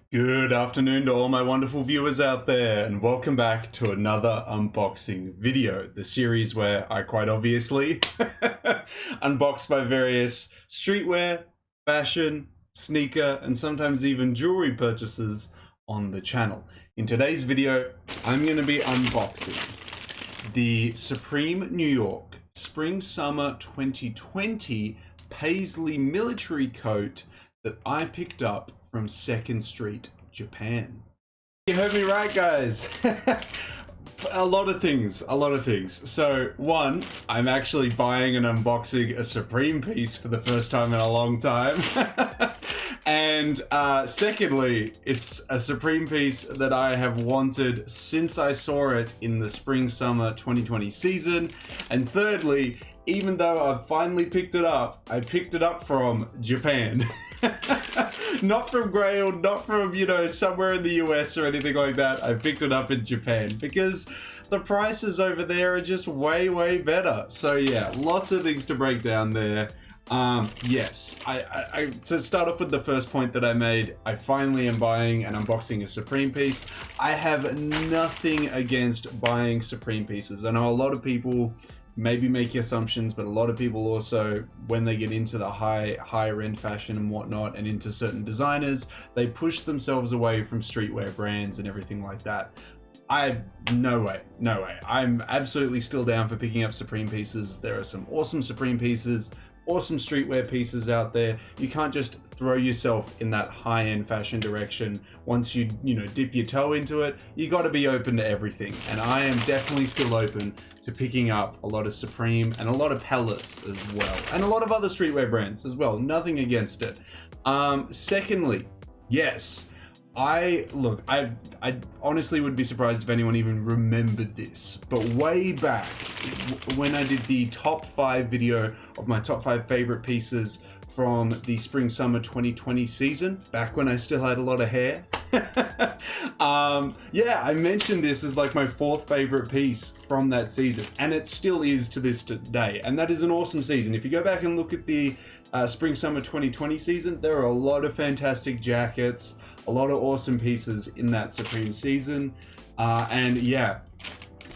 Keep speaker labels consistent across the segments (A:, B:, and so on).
A: Good afternoon to all my wonderful viewers out there, and welcome back to another unboxing video, the series where I quite obviously unbox my various streetwear, fashion, sneaker, and sometimes even jewelry purchases on the channel. In today's video, I'm going to be unboxing the Supreme New York Spring-Summer 2020 Paisley military coat that I picked up from 2nd Street, Japan. You heard me right, guys. a lot of things. So one, I'm actually buying and unboxing a Supreme piece for the first time in a long time. And secondly, it's a Supreme piece that I have wanted since I saw it in the Spring-Summer 2020 season. And thirdly, even though I've finally picked it up, I picked it up from Japan. Not from Grail, not from, somewhere in the US or anything like that. I picked it up in Japan because the prices over there are just way better. So yeah, lots of things to break down there. Yes, I to start off with the first point that I made, I finally am buying and unboxing a Supreme piece. I have nothing against buying Supreme pieces. I know a lot of people maybe make assumptions, but a lot of people also, when they get into the higher end fashion and whatnot and into certain designers, they push themselves away from streetwear brands and everything like that. No way. I'm absolutely still down for picking up Supreme pieces. There are some awesome Supreme pieces, awesome streetwear pieces out there. You can't just throw yourself in that high-end fashion direction. Once you dip your toe into it, you got to be open to everything. And I am definitely still open to picking up a lot of Supreme and a lot of Palace as well, and a lot of other streetwear brands as well. Nothing against it. Secondly, yes, I honestly would be surprised if anyone even remembered this, but way back when I did the top 5 video of my top 5 favorite pieces from the Spring-Summer 2020 season, back when I still had a lot of hair. Yeah, I mentioned this as like my 4th favorite piece from that season, and it still is to this day, and that is an awesome season. If you go back and look at the Spring-Summer 2020 season, there are a lot of fantastic jackets, a lot of awesome pieces in that Supreme season, and yeah,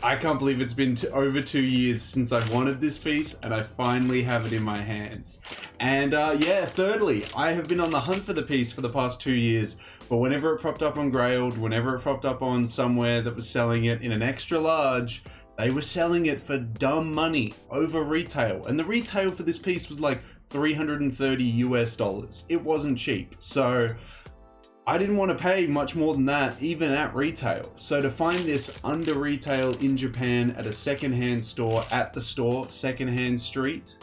A: I can't believe it's been over 2 years since I've wanted this piece, and I finally have it in my hands. And yeah, thirdly, I have been on the hunt for the piece for the past 2 years, but whenever it popped up on Grailed, whenever it popped up on somewhere that was selling it in an extra large, they were selling it for dumb money over retail. And the retail for this piece was like $330 US. It wasn't cheap. So I didn't want to pay much more than that, even at retail. So to find this under retail in Japan at a secondhand store, at the store, Secondhand Street,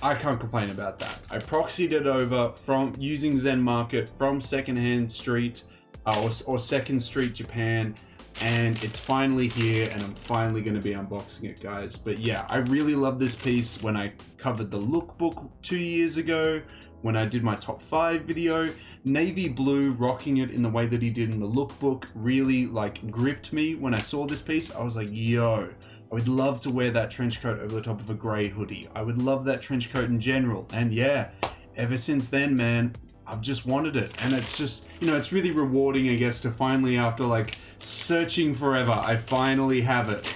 A: I can't complain about that. I proxied it over from using Zen Market from Secondhand Street or 2nd Street Japan, and it's finally here, and I'm finally going to be unboxing it, guys. But yeah, I really love this piece. When I covered the lookbook 2 years ago, when I did my top 5 video, navy blue rocking it in the way that he did in the lookbook really gripped me. When I saw this piece, I was like, yo, I would love to wear that trench coat over the top of a grey hoodie. I would love that trench coat in general. And yeah, ever since then, man, I've just wanted it. And it's just, it's really rewarding, I guess, to finally, after searching forever, I finally have it.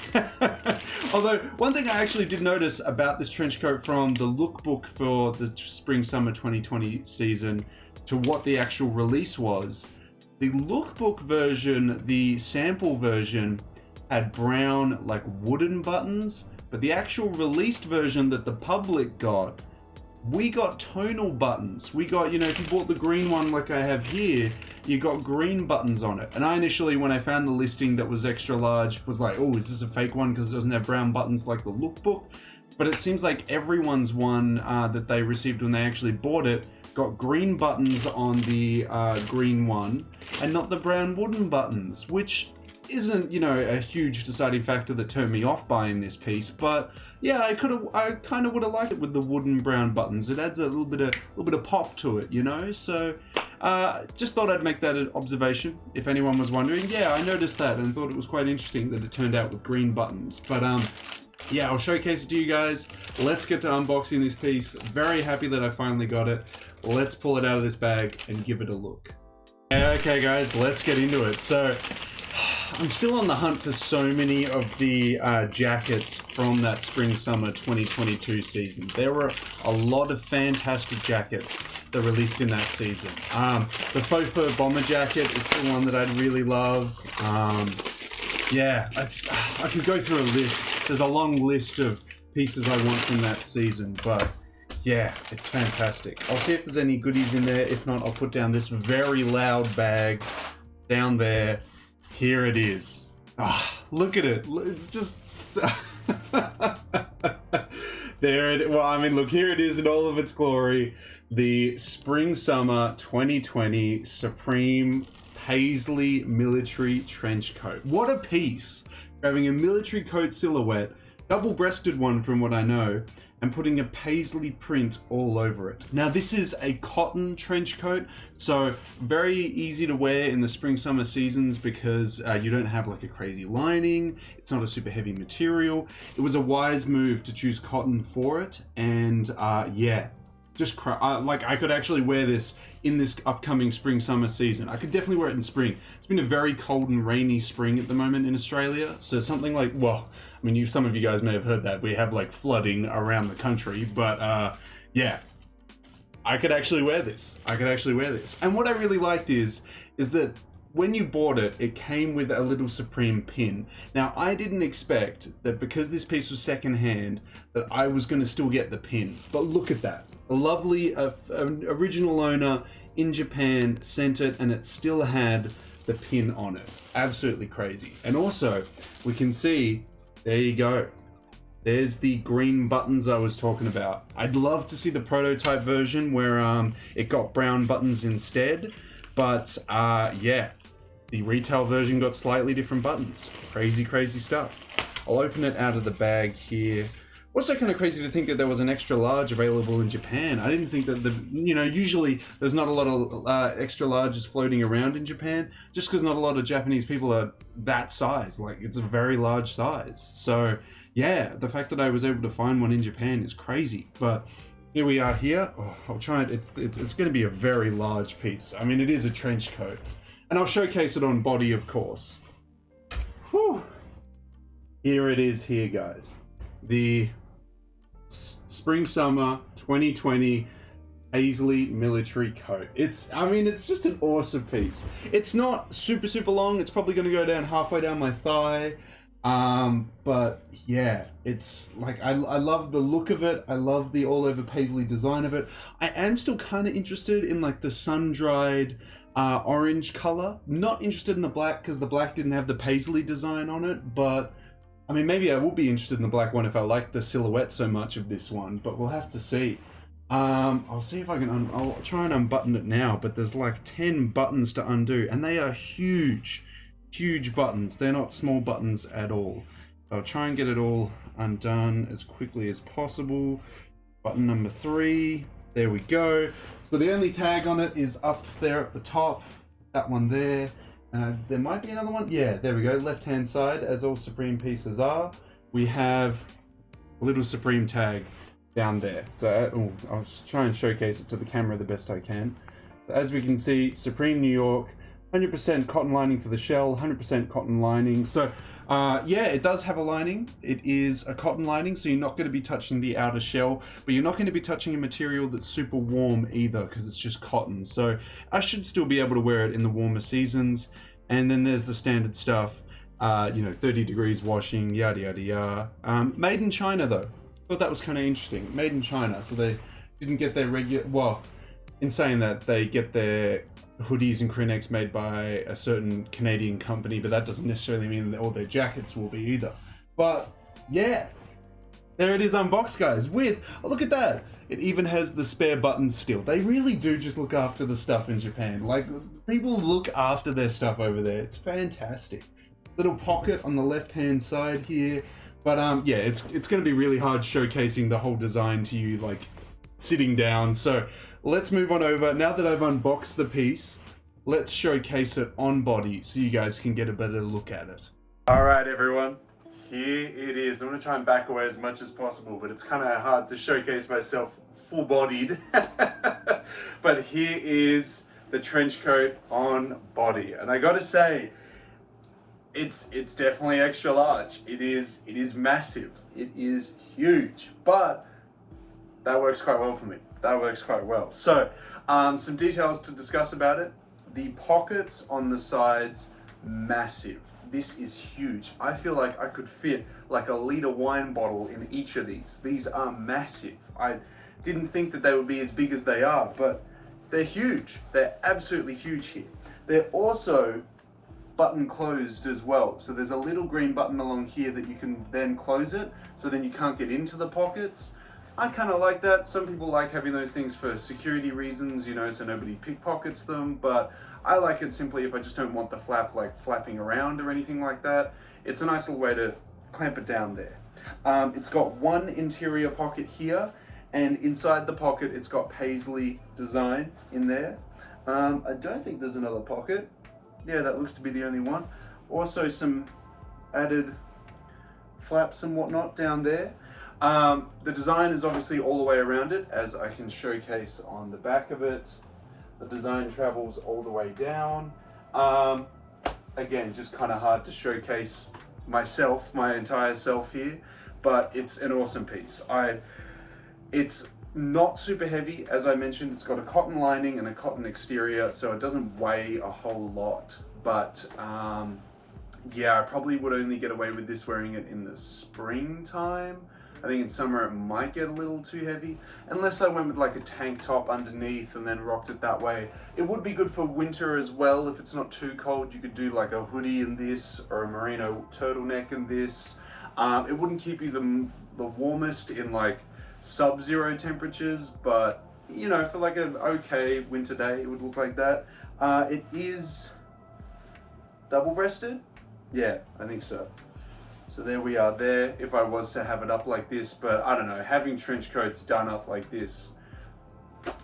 A: Although, one thing I actually did notice about this trench coat from the lookbook for the Spring-Summer 2020 season to what the actual release was, the lookbook version, the sample version, had brown wooden buttons, but the actual released version that the public got, we got tonal buttons. We got, if you bought the green one like I have here, you got green buttons on it. And I initially, when I found the listing that was extra large, was like, oh, is this a fake one because it doesn't have brown buttons like the lookbook? But it seems like everyone's one that they received when they actually bought it got green buttons on the green one and not the brown wooden buttons, which isn't, a huge deciding factor that turned me off buying this piece. But yeah, I kind of would have liked it with the wooden brown buttons. It adds a little bit of pop to it, So just thought I'd make that an observation if anyone was wondering. Yeah, I noticed that and thought it was quite interesting that it turned out with green buttons. But yeah, I'll showcase it to you guys. Let's get to unboxing this piece. Very happy that I finally got it. Let's pull it out of this bag and give it a look. Okay guys, let's get into it. So, I'm still on the hunt for so many of the jackets from that Spring-Summer 2022 season. There were a lot of fantastic jackets that released in that season. The faux fur bomber jacket is still one that I'd really love. Yeah, I could go through a list. There's a long list of pieces I want from that season, but yeah, it's fantastic. I'll see if there's any goodies in there. If not, I'll put down this very loud bag down there. Here it is. Look at it. It's just... there it... Well, I mean, look, here it is in all of its glory. The Spring-Summer 2020 Supreme Paisley military trench coat. What a piece! Having a military coat silhouette, double-breasted one from what I know, and putting a Paisley print all over it. Now this is a cotton trench coat, so very easy to wear in the spring-summer seasons because you don't have like a crazy lining, it's not a super heavy material. It was a wise move to choose cotton for it, and yeah, just like I could actually wear this in this upcoming spring-summer season. I could definitely wear it in spring. It's been a very cold and rainy spring at the moment in Australia, so something like, well, I mean, some of you guys may have heard that we have like flooding around the country, but yeah, I could actually wear this. And what I really liked is that when you bought it, it came with a little Supreme pin. Now, I didn't expect that because this piece was secondhand that I was going to still get the pin. But look at that. A lovely original owner in Japan sent it, and it still had the pin on it. Absolutely crazy. And also, we can see, there you go. There's the green buttons I was talking about. I'd love to see the prototype version where it got brown buttons instead. But yeah, the retail version got slightly different buttons. Crazy, crazy stuff. I'll open it out of the bag here. Also kind of crazy to think that there was an extra large available in Japan. I didn't think that usually there's not a lot of extra larges floating around in Japan, just because not a lot of Japanese people are that size. Like, it's a very large size. So yeah, the fact that I was able to find one in Japan is crazy. But here we are here. Oh, I'll try it. It's going to be a very large piece. I mean, it is a trench coat. And I'll showcase it on body, of course. Whew. Here it is here, guys. The Spring-Summer 2020 Paisley military coat. I mean, it's just an awesome piece. It's not super, super long. It's probably going to go down halfway down my thigh. But yeah, it's like, I love the look of it. I love the all over Paisley design of it. I am still kind of interested in like the sun-dried orange color. Not interested in the black because the black didn't have the Paisley design on it, but I mean, maybe I will be interested in the black one if I like the silhouette so much of this one, but we'll have to see. I'll see if I can, I'll try and unbutton it now, but there's like 10 buttons to undo, and they are huge, huge buttons. They're not small buttons at all. I'll try and get it all undone as quickly as possible. Button number 3, there we go. So the only tag on it is up there at the top, that one there. There might be another one. Yeah, there we go. Left-hand side, as all Supreme pieces are. We have a little Supreme tag down there. So I'll try and showcase it to the camera the best I can. As we can see, Supreme New York, 100% cotton lining for the shell, 100% cotton lining. So yeah, it does have a lining. It is a cotton lining, so you're not going to be touching the outer shell, but you're not going to be touching a material that's super warm either because it's just cotton. So I should still be able to wear it in the warmer seasons. And then there's the standard stuff, 30 degrees washing, yada, yada, yada. Made in China though. Thought that was kind of interesting. Made in China, so they didn't get their regular, well, in saying that, they get their hoodies and crew necks made by a certain Canadian company, but that doesn't necessarily mean that all their jackets will be either. But yeah, there it is unboxed, guys, with, oh, look at that. It even has the spare buttons still. They really do just look after the stuff in Japan. Like, people look after their stuff over there. It's fantastic. Little pocket on the left-hand side here. But yeah, it's going to be really hard showcasing the whole design to you, like, sitting down. So let's move on over. Now that I've unboxed the piece, let's showcase it on body so you guys can get a better look at it. All right, everyone. Here it is. I'm going to try and back away as much as possible, but it's kind of hard to showcase myself full-bodied. But here is the trench coat on body. And I gotta say, it's definitely extra large. It is massive. It is huge, but that works quite well for me. That works quite well. So, some details to discuss about it. The pockets on the sides, massive. This is huge. I feel like I could fit like a liter wine bottle in each of these. These are massive. I didn't think that they would be as big as they are, but they're huge. They're absolutely huge here. They're also button closed as well. So there's a little green button along here that you can then close it, so then you can't get into the pockets. I kind of like that. Some people like having those things for security reasons, you know, so nobody pickpockets them, but I like it simply if I just don't want the flap like flapping around or anything like that. It's a nice little way to clamp it down there. It's got one interior pocket here, and inside the pocket it's got Paisley design in there. I don't think there's another pocket. Yeah, that looks to be the only one. Also some added flaps and whatnot down there. The design is obviously all the way around it, as I can showcase on the back of it. The design travels all the way down. Again, just kind of hard to showcase myself, my entire self here, but it's an awesome piece. It's not super heavy, as I mentioned. It's got a cotton lining and a cotton exterior, so it doesn't weigh a whole lot, but yeah, I probably would only get away with this wearing it in the springtime. I think in summer it might get a little too heavy, unless I went with like a tank top underneath and then rocked it that way. It would be good for winter as well. If it's not too cold, you could do like a hoodie in this or a merino turtleneck in this. It wouldn't keep you the warmest in like sub-zero temperatures, but you know, for like an okay winter day, it would look like that. It is double-breasted. Yeah, I think so. So there we are there, if I was to have it up like this, but I don't know, having trench coats done up like this,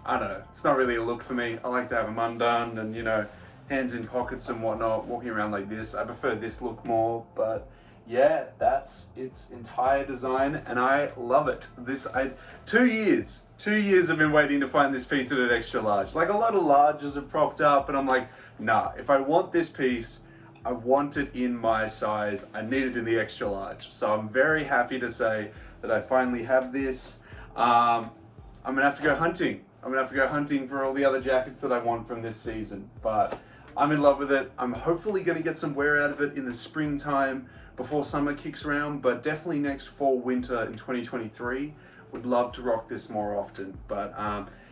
A: I don't know, it's not really a look for me. I like to have them undone and, you know, hands in pockets and whatnot, walking around like this. I prefer this look more, but yeah, that's its entire design and I love it. 2 years I've been waiting to find this piece at an extra large. Like a lot of larges have propped up and I'm like, nah, if I want this piece, I want it in my size. I need it in the extra large. So I'm very happy to say that I finally have this. I'm gonna have to go hunting. I'm gonna have to go hunting for all the other jackets that I want from this season. But I'm in love with it. I'm hopefully gonna get some wear out of it in the springtime before summer kicks around, but definitely next fall, winter in 2023. Would love to rock this more often. But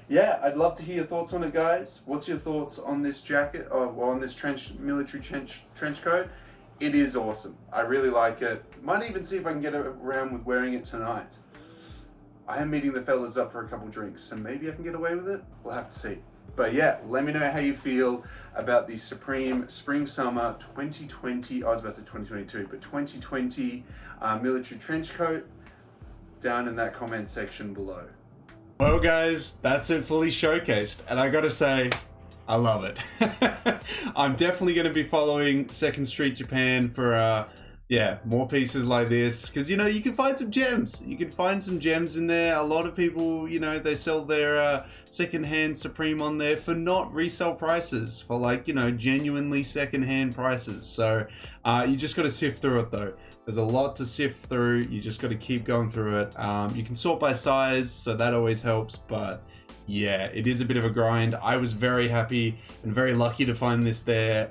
A: yeah, I'd love to hear your thoughts on it, guys. What's your thoughts on this jacket, or on this military trench coat? It is awesome. I really like it. Might even see if I can get around with wearing it tonight. I am meeting the fellas up for a couple drinks, so maybe I can get away with it. We'll have to see. But yeah, let me know how you feel about the Supreme Spring Summer 2020, I was about to say 2022, but 2020 military trench coat down in that comment section below.
B: Well guys, that's it fully showcased, and I gotta say, I love it. I'm definitely going to be following 2nd Street Japan for yeah, more pieces like this, because you know, you can find some gems. You can find some gems in there. A lot of people, you know, they sell their secondhand Supreme on there for not resale prices, for like, you know, genuinely secondhand prices. So you just got to sift through it though. There's a lot to sift through. You just got to keep going through it. You can sort by size, so that always helps, but yeah, it is a bit of a grind. I was very happy and very lucky to find this there.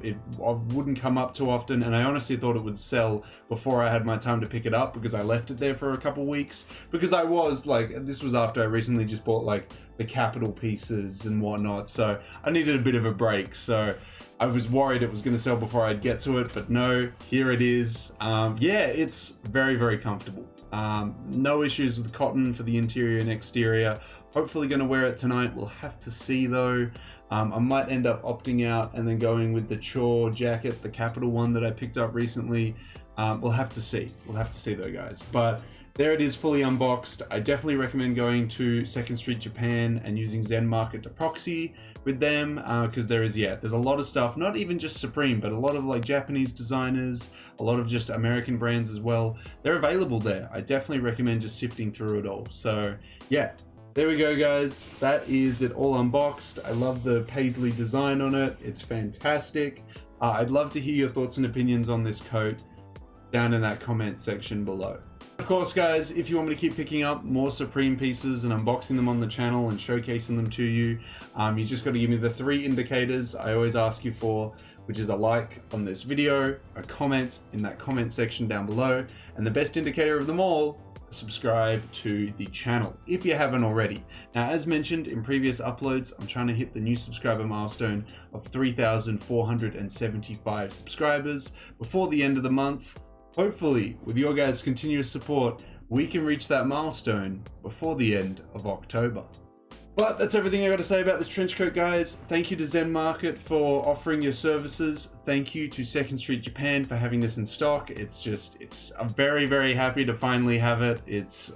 B: It wouldn't come up too often, and I honestly thought it would sell before I had my time to pick it up, because I left it there for a couple weeks, because I was like, this was after I recently just bought like the capital pieces and whatnot, so I needed a bit of a break. So I was worried it was going to sell before I'd get to it, but no, here it is. Yeah, it's very, very comfortable. No issues with cotton for the interior and exterior. Hopefully going to wear it tonight. We'll have to see though. I might end up opting out and then going with the Chore jacket, the capital one that I picked up recently. We'll have to see. We'll have to see though, guys. But there it is, fully unboxed. I definitely recommend going to 2nd Street Japan and using Zen Market to proxy with them, because there's a lot of stuff, not even just Supreme, but a lot of like Japanese designers, a lot of just American brands as well. They're available there. I definitely recommend just sifting through it all. So yeah,
A: there we go, guys. That is it all unboxed. I love the Paisley design on it. It's fantastic. I'd love to hear your thoughts and opinions on this coat down in that comment section below. Of course, guys, if you want me to keep picking up more Supreme pieces and unboxing them on the channel and showcasing them to you, you just got to give me the 3 indicators I always ask you for, which is a like on this video, a comment in that comment section down below, and the best indicator of them all, subscribe to the channel if you haven't already. Now, as mentioned in previous uploads, I'm trying to hit the new subscriber milestone of 3,475 subscribers before the end of the month. Hopefully, with your guys' continuous support, we can reach that milestone before the end of October. But that's everything I got to say about this trench coat, guys. Thank you to Zen Market for offering your services. Thank you to Second Street Japan for having this in stock. I'm very, very happy to finally have it. It's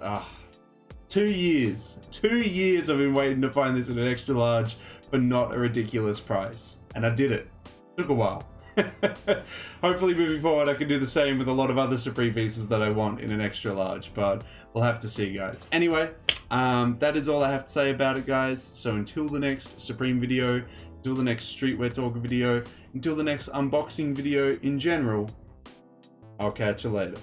A: 2 years. 2 years I've been waiting to find this in an extra large for not a ridiculous price. And I did it. Took a while. Hopefully moving forward I can do the same with a lot of other Supreme pieces that I want in an extra large, but we'll have to see, guys. Anyway, that is all I have to say about it, guys. So until the next Supreme video, until the next Streetwear Talk video, until the next unboxing video in general, I'll catch you later.